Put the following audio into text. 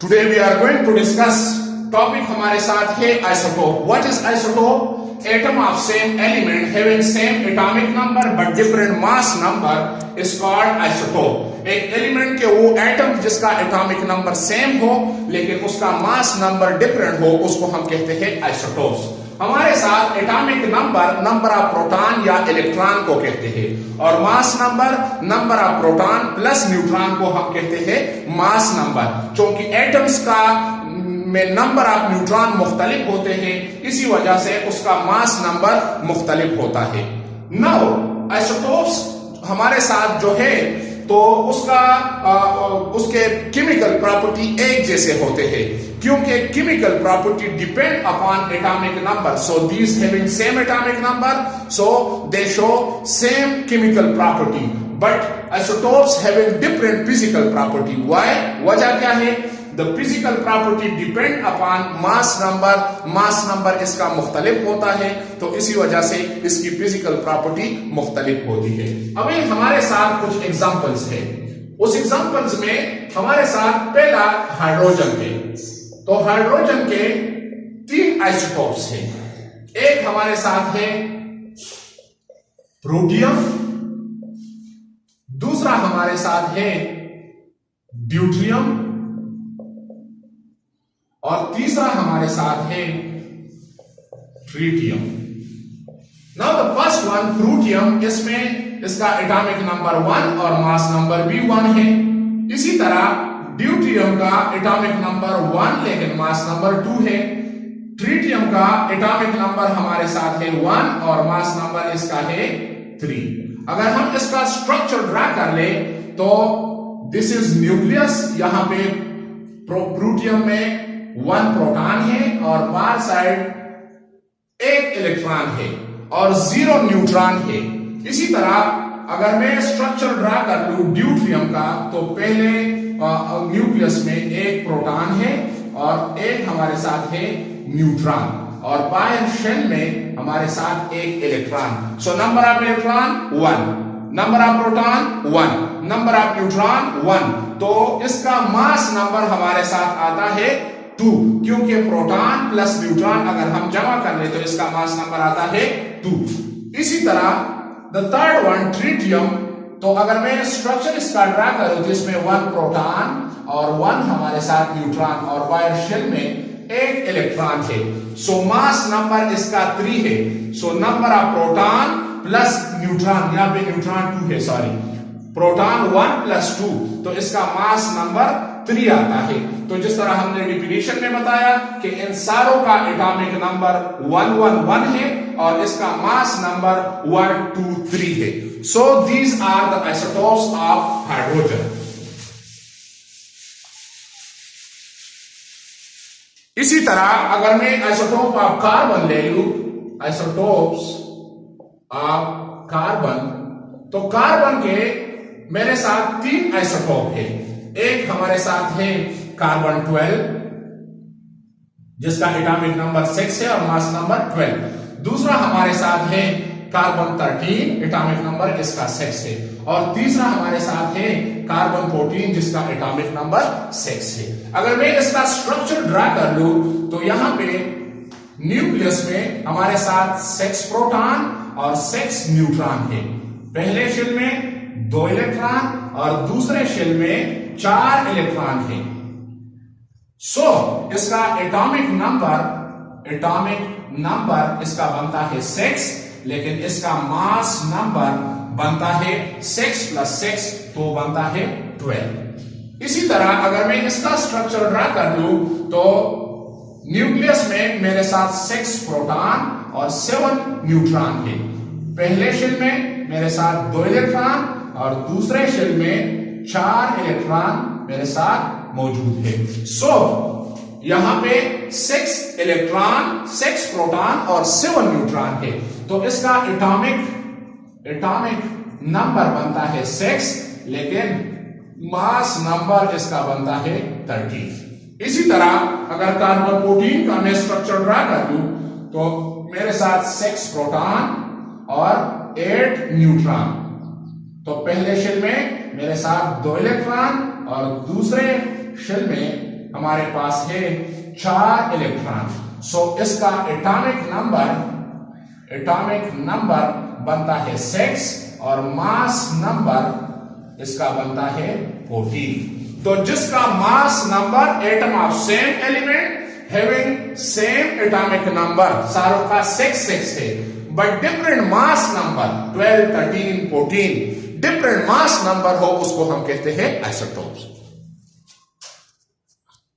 Today we are going to discuss topic हमारे साथ है isotope. What is isotope? Atom of same element having same atomic number but different mass number is called isotope. एक element के वो atom जिसका atomic number same हो लेकिन उसका मास नंबर डिफरेंट हो उसको हम कहते हैं आइसोटोप्स। हमारे साथ atomic number number of proton या इलेक्ट्रॉन को कहते हैं और mass number number of proton plus neutron को हम कहते हैं मास नंबर। क्योंकि एटम्स का में नंबर ऑफ न्यूट्रॉन मुख्तलिफ होते हैं इसी वजह से उसका मास नंबर मुख्तलिफ होता है। नाउ आइसोटोप्स हमारे साथ जो है तो उसके केमिकल प्रॉपर्टी एक जैसे होते हैं क्योंकि chemical property depend upon atomic number. So these having same atomic number so they show same chemical property but isotopes having different physical property. Why? वजह क्या है? The physical property depend upon mass number इसका मुख्तलिफ होता है तो इसी वजह से इसकी फिजिकल प्रॉपर्टी मुख्तलिफ होती है। अभी हमारे साथ कुछ एग्जांपल्स है। उस एग्जांपल्स में हमारे साथ पहला हाइड्रोजन है। तो हाइड्रोजन के 3 आइसोटोप्स हैं। एक हमारे साथ है प्रोटियम, दूसरा हमारे साथ है ड्यूटेरियम और तीसरा हमारे साथ है tritium. Now the first one protium, इसमें इसका एटॉमिक नंबर 1 और मास नंबर भी 1 है। इसी तरह ड्यूटेरियम का एटॉमिक नंबर 1 लेकिन मास नंबर 2 है। ट्रिटियम का एटॉमिक नंबर हमारे साथ है 1 और मास नंबर इसका है 3। अगर हम इसका स्ट्रक्चर ड्रा कर ले तो दिस इज न्यूक्लियस। यहां पे प्रोटियम में 1 प्रोटॉन है और बाहर साइड 1 इलेक्ट्रॉन है और 0 न्यूट्रॉन है। इसी तरह अगर मैं स्ट्रक्चर ड्रा कर लूं ड्यूटेरियम का तो पहले न्यूक्लियस में 1 प्रोटॉन है और 1 हमारे साथ है न्यूट्रॉन और बाहर शेल में हमारे साथ 1 electron. So number of electron 1, number of proton 1, number of neutron 1। तो इसका मास नंबर हमारे साथ आता है 2 क्योंकि प्रोटॉन प्लस न्यूट्रॉन अगर हम जमा कर ले तो इसका मास नंबर आता है 2। इसी तरह द थर्ड वन ट्रिटियम, तो अगर मैं स्ट्रक्चर इसका ड्रा करूं तो इसमें 1 प्रोटॉन और 1 हमारे साथ न्यूट्रॉन और वायर शेल में 1 इलेक्ट्रॉन है। सो मास नंबर इसका 3 है। So number of proton plus neutron, यहां पे न्यूट्रॉन 2 है, सॉरी, प्रोटॉन 1 प्लस 2 तो इसका मास नंबर 3 आता है। तो जिस तरह हमने डिफिनेशन में बताया कि इन सारों का एटॉमिक नंबर 111 है और इसका मास नंबर 123 है। So these are the isotopes of hydrogen. इसी तरह अगर मैं आइसोटोप ऑफ कार्बन ले लूं, आइसोटोप्स ऑफ कार्बन, तो कार्बन के मेरे साथ 3 आइसोटोप है। एक हमारे साथ है कार्बन 12 जिसका एटॉमिक नंबर 6 है और मास नंबर 12। दूसरा हमारे साथ है कार्बन 13, एटॉमिक नंबर इसका 6 है और तीसरा हमारे साथ है कार्बन 14 जिसका एटॉमिक नंबर 6 है। अगर मैं इसका स्ट्रक्चर ड्रा कर लूं तो यहां पे न्यूक्लियस में हमारे साथ 6 प्रोटॉन और 6 न्यूट्रॉन है। पहले शेल में 2 इलेक्ट्रॉन और दूसरे शेल में 4 इलेक्ट्रॉन है। सो इसका एटॉमिक नंबर इसका बनता है 6 लेकिन इसका मास नंबर बनता है 6 + 6 तो बनता है 12। इसी तरह अगर मैं इसका स्ट्रक्चर ड्रा कर लूं तो न्यूक्लियस में मेरे साथ 6 प्रोटॉन और 7 न्यूट्रॉन है। पहले शेल में मेरे साथ 2 इलेक्ट्रॉन और दूसरे शेल में 4 इलेक्ट्रॉन मेरे साथ मौजूद है। सो यहां पे 6 इलेक्ट्रॉन, 6 प्रोटॉन और 7 न्यूट्रॉन है तो इसका एटॉमिक नंबर बनता है 6 लेकिन मास नंबर इसका बनता है 13। इसी तरह अगर कार्बन 14 का मैं स्ट्रक्चर ड्रा कर लूं तो मेरे साथ 6 प्रोटॉन और 8 न्यूट्रॉन। तो पहले शेल में मेरे साथ 2 इलेक्ट्रॉन और दूसरे शेल में हमारे पास है 4 इलेक्ट्रॉन। सो इसका एटॉमिक नंबर बनता है 6 और मास नंबर इसका बनता है 14। तो जिसका mass number atom of same element having same atomic number सारों का 6 है, but different mass number 12, 13, 14 different mass number हो, उसको हम कहते हैं आइसोटोप्स।